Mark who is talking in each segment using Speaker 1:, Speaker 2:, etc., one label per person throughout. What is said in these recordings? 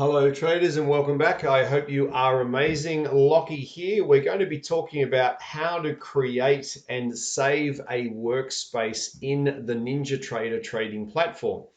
Speaker 1: Hello traders and welcome back. I hope you are amazing. Lockie here. We're going to be talking about how to create and save a workspace in the NinjaTrader trading platform.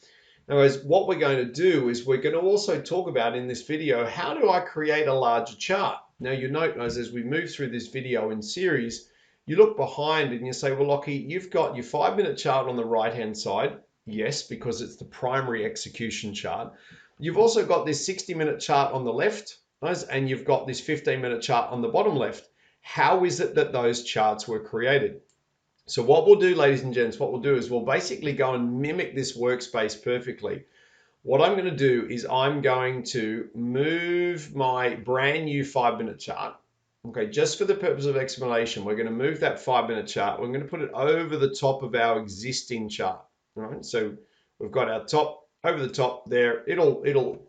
Speaker 1: Now guys, what we're going to do is we're going to also talk about in this video, how do I create a larger chart? Now you note guys, as we move through this video in series, you look behind and you say, well Lockie, you've got your 5-minute chart on the right hand side. Yes, because it's the primary execution chart. You've also got this 60-minute chart on the left, guys, and you've got this 15-minute chart on the bottom left. How is it that those charts were created? So what we'll do, ladies and gents, what we'll do is we'll basically go and mimic this workspace perfectly. What I'm going to do is I'm going to move my brand new 5-minute chart. Okay, just for the purpose of explanation, we're going to move that 5-minute chart. We're going to put it over the top of our existing chart. All right, so we've got our top over the top there. It'll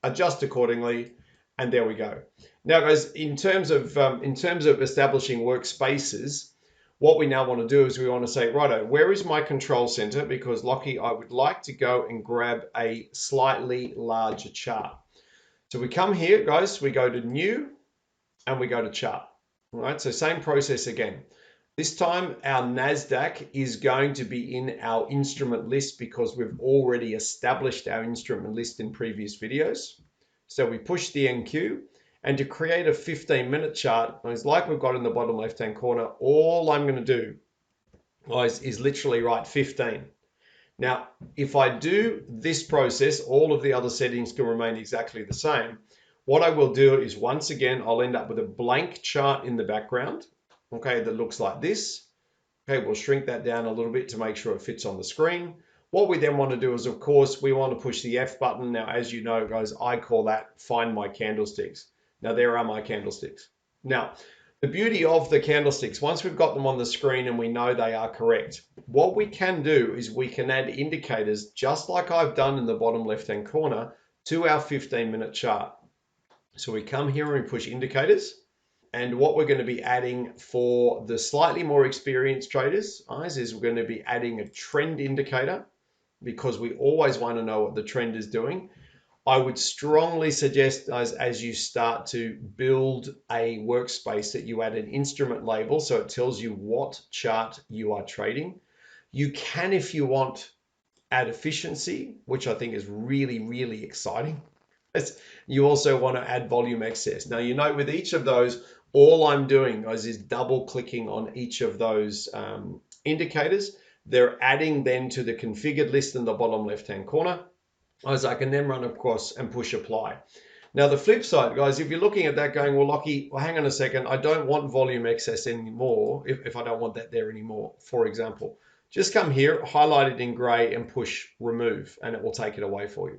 Speaker 1: adjust accordingly, and there we go. Now, guys, in terms of establishing workspaces, what we now want to do is we want to say, righto, where is my control center? Because Lockie, I would like to go and grab a slightly larger chart. So we come here, guys. We go to New, and we go to Chart. All right. So same process again. This time our NASDAQ is going to be in our instrument list because we've already established our instrument list in previous videos. So we push the NQ, and to create a 15-minute chart, it's like we've got in the bottom left-hand corner, all I'm going to do, guys, is literally write 15. Now, if I do this process, all of the other settings can remain exactly the same. What I will do is, once again, I'll end up with a blank chart in the background. Okay, that looks like this. Okay, we'll shrink that down a little bit to make sure it fits on the screen. What we then want to do is, of course, we want to push the F button. Now, as you know, guys, I call that find my candlesticks. Now, there are my candlesticks. Now, the beauty of the candlesticks, once we've got them on the screen and we know they are correct, what we can do is we can add indicators, just like I've done in the bottom left-hand corner, to our 15-minute chart. So we come here and we push indicators. And what we're going to be adding for the slightly more experienced traders, guys, is we're going to be adding a trend indicator, because we always want to know what the trend is doing. I would strongly suggest, guys, as you start to build a workspace, that you add an instrument label so it tells you what chart you are trading. You can, if you want, add efficiency, which I think is really, really exciting. You also want to add volume excess. Now, you know, with each of those, all I'm doing, guys, is double clicking on each of those indicators. They're adding then to the configured list in the bottom left-hand corner, as I can then run, of course, and push apply. Now, the flip side, guys, if you're looking at that going, well, Lockie, well, hang on a second, I don't want volume excess anymore, if I don't want that there anymore, for example, just come here, highlight it in gray, and push remove, and it will take it away for you.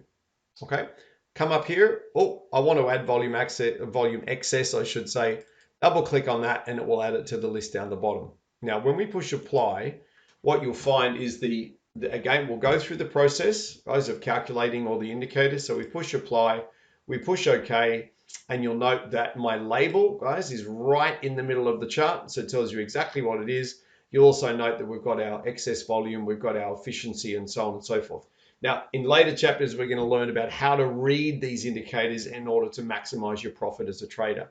Speaker 1: Okay, come up here. Oh, I want to add volume excess, I should say. Double click on that and it will add it to the list down the bottom. Now, when we push apply, what you'll find is again, we'll go through the process, guys, of calculating all the indicators. So we push apply, we push OK, and you'll note that my label, guys, is right in the middle of the chart. So it tells you exactly what it is. You'll also note that we've got our excess volume, we've got our efficiency, and so on and so forth. Now, in later chapters, we're going to learn about how to read these indicators in order to maximize your profit as a trader.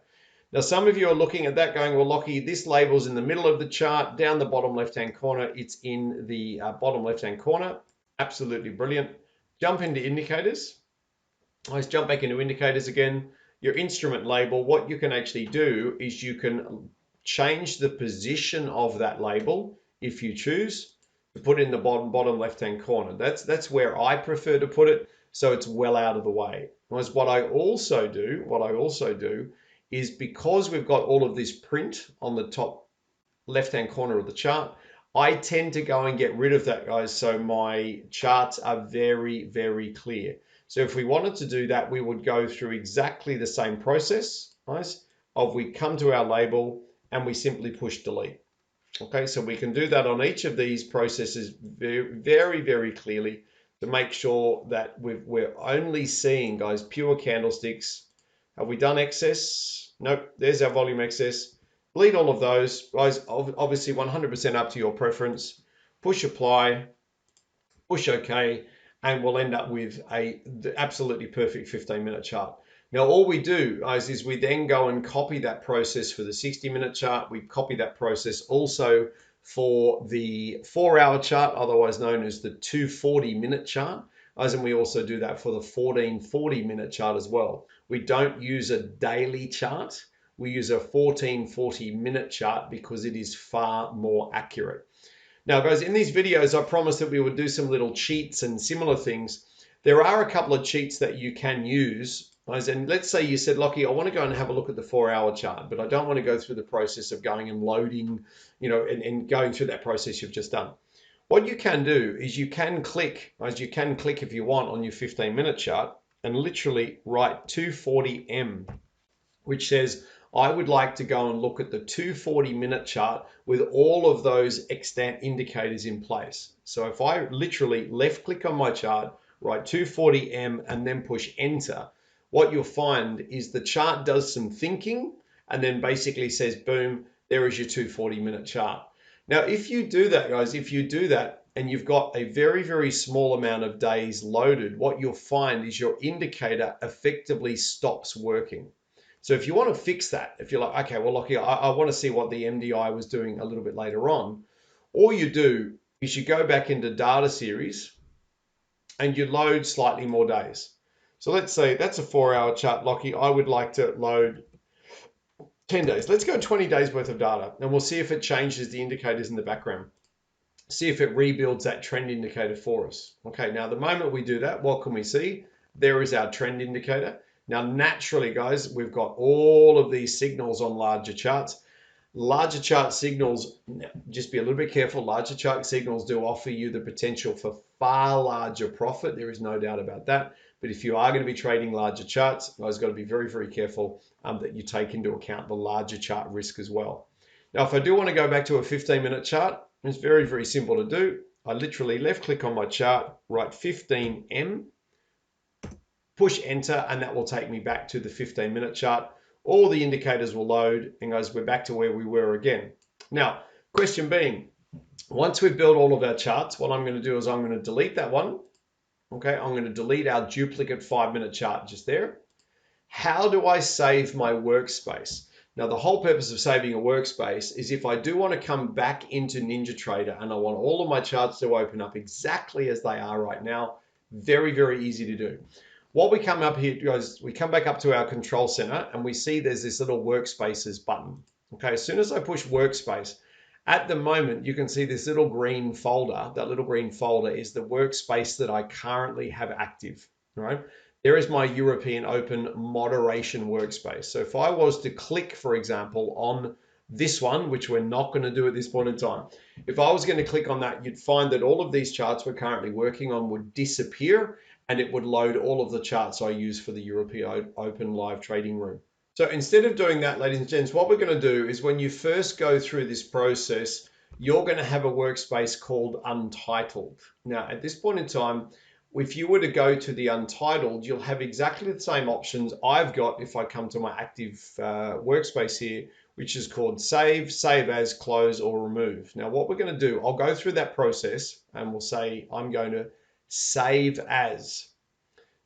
Speaker 1: Now, some of you are looking at that going, well, Lockie, this label's in the middle of the chart, down the bottom left-hand corner. It's in the bottom left-hand corner. Absolutely brilliant. Jump into indicators. Let's jump back into indicators again. Your instrument label, what you can actually do is you can change the position of that label if you choose to put it in the bottom left-hand corner. That's where I prefer to put it, so it's well out of the way. Whereas what I also do is, because we've got all of this print on the top left-hand corner of the chart, I tend to go and get rid of that, guys, so my charts are very, very clear. So if we wanted to do that, we would go through exactly the same process, guys, of we come to our label and we simply push delete. Okay, so we can do that on each of these processes very, very clearly to make sure that we're only seeing, guys, pure candlesticks. Have we done excess? Nope, there's our volume excess. Delete all of those, guys, obviously 100% up to your preference. Push apply, push OK, and we'll end up with the absolutely perfect 15-minute chart. Now, all we do, guys, is we then go and copy that process for the 60-minute chart. We copy that process also for the 4-hour chart, otherwise known as the 240-minute chart. And we also do that for the 1440-minute chart as well. We don't use a daily chart. We use a 1440-minute chart because it is far more accurate. Now, guys, in these videos, I promised that we would do some little cheats and similar things. There are a couple of cheats that you can use. Guys, and let's say you said, Lockie, I want to go and have a look at the 4-hour chart, but I don't want to go through the process of going and loading, and going through that process you've just done. What you can do is you can click, guys, you can click if you want on your 15-minute chart and literally write 240M, which says, I would like to go and look at the 240-minute chart with all of those extant indicators in place. So if I literally left click on my chart, write 240M and then push enter, what you'll find is the chart does some thinking and then basically says, boom, there is your 240-minute chart. Now, if you do that, guys, if you do that and you've got a very, very small amount of days loaded, what you'll find is your indicator effectively stops working. So if you want to fix that, if you're like, okay, well, Lockie, I want to see what the MDI was doing a little bit later on, all you do is you go back into data series and you load slightly more days. So let's say that's a 4-hour chart, Lockie. I would like to load 10 days. Let's go 20 days worth of data and we'll see if it changes the indicators in the background. See if it rebuilds that trend indicator for us. Okay, now the moment we do that, what can we see? There is our trend indicator. Now, naturally, guys, we've got all of these signals on larger charts. Larger chart signals, just be a little bit careful. Larger chart signals do offer you the potential for far larger profit. There is no doubt about that. But if you are going to be trading larger charts, guys, got to be very, very careful that you take into account the larger chart risk as well. Now, if I do want to go back to a 15-minute chart, it's very, very simple to do. I literally left click on my chart, write 15M, push enter, and that will take me back to the 15-minute chart. All the indicators will load, and guys, we're back to where we were again. Now, question being, once we've built all of our charts, what I'm going to do is I'm going to delete that one. Okay, I'm going to delete our duplicate 5-minute chart just there. How do I save my workspace? Now, the whole purpose of saving a workspace is if I do want to come back into NinjaTrader and I want all of my charts to open up exactly as they are right now, very, very easy to do. What we come up here, guys, we come back up to our control center and we see there's this little workspaces button. Okay, as soon as I push workspace, at the moment, you can see this little green folder. That little green folder is the workspace that I currently have active, right? There is my European Open moderation workspace. So if I was to click, for example, on this one, which we're not going to do at this point in time, if I was going to click on that, you'd find that all of these charts we're currently working on would disappear and it would load all of the charts I use for the European Open live trading room. So instead of doing that, ladies and gents, what we're going to do is when you first go through this process, you're going to have a workspace called Untitled. Now, at this point in time, if you were to go to the Untitled, you'll have exactly the same options I've got if I come to my active workspace here, which is called Save, Save As, Close, or Remove. Now, what we're going to do, I'll go through that process and we'll say I'm going to Save As.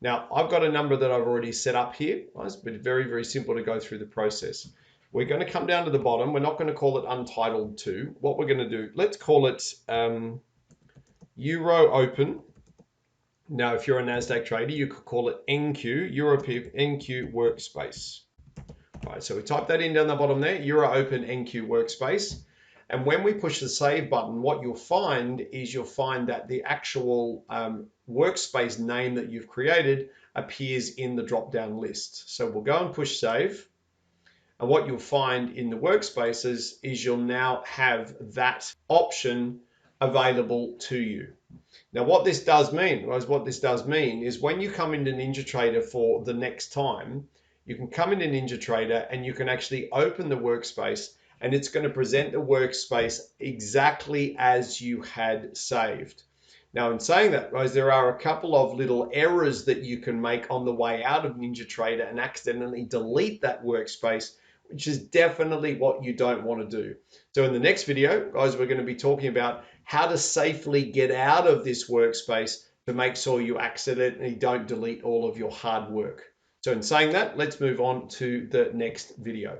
Speaker 1: Now, I've got a number that I've already set up here, guys, but very, very simple to go through the process. We're going to come down to the bottom. We're not going to call it Untitled 2. What we're going to do, let's call it Euro Open. Now, if you're a NASDAQ trader, you could call it NQ, European NQ Workspace. All right, so we type that in down the bottom there, Euro Open NQ Workspace. And when we push the save button, what you'll find is that the actual workspace name that you've created appears in the drop-down list. So we'll go and push save. And what you'll find in the workspaces is you'll now have that option available to you. Now, what this does mean is when you come into NinjaTrader for the next time, you can come into NinjaTrader and you can actually open the workspace and it's going to present the workspace exactly as you had saved. Now, in saying that, guys, there are a couple of little errors that you can make on the way out of NinjaTrader and accidentally delete that workspace, which is definitely what you don't want to do. So in the next video, guys, we're going to be talking about how to safely get out of this workspace to make sure you accidentally don't delete all of your hard work. So in saying that, let's move on to the next video.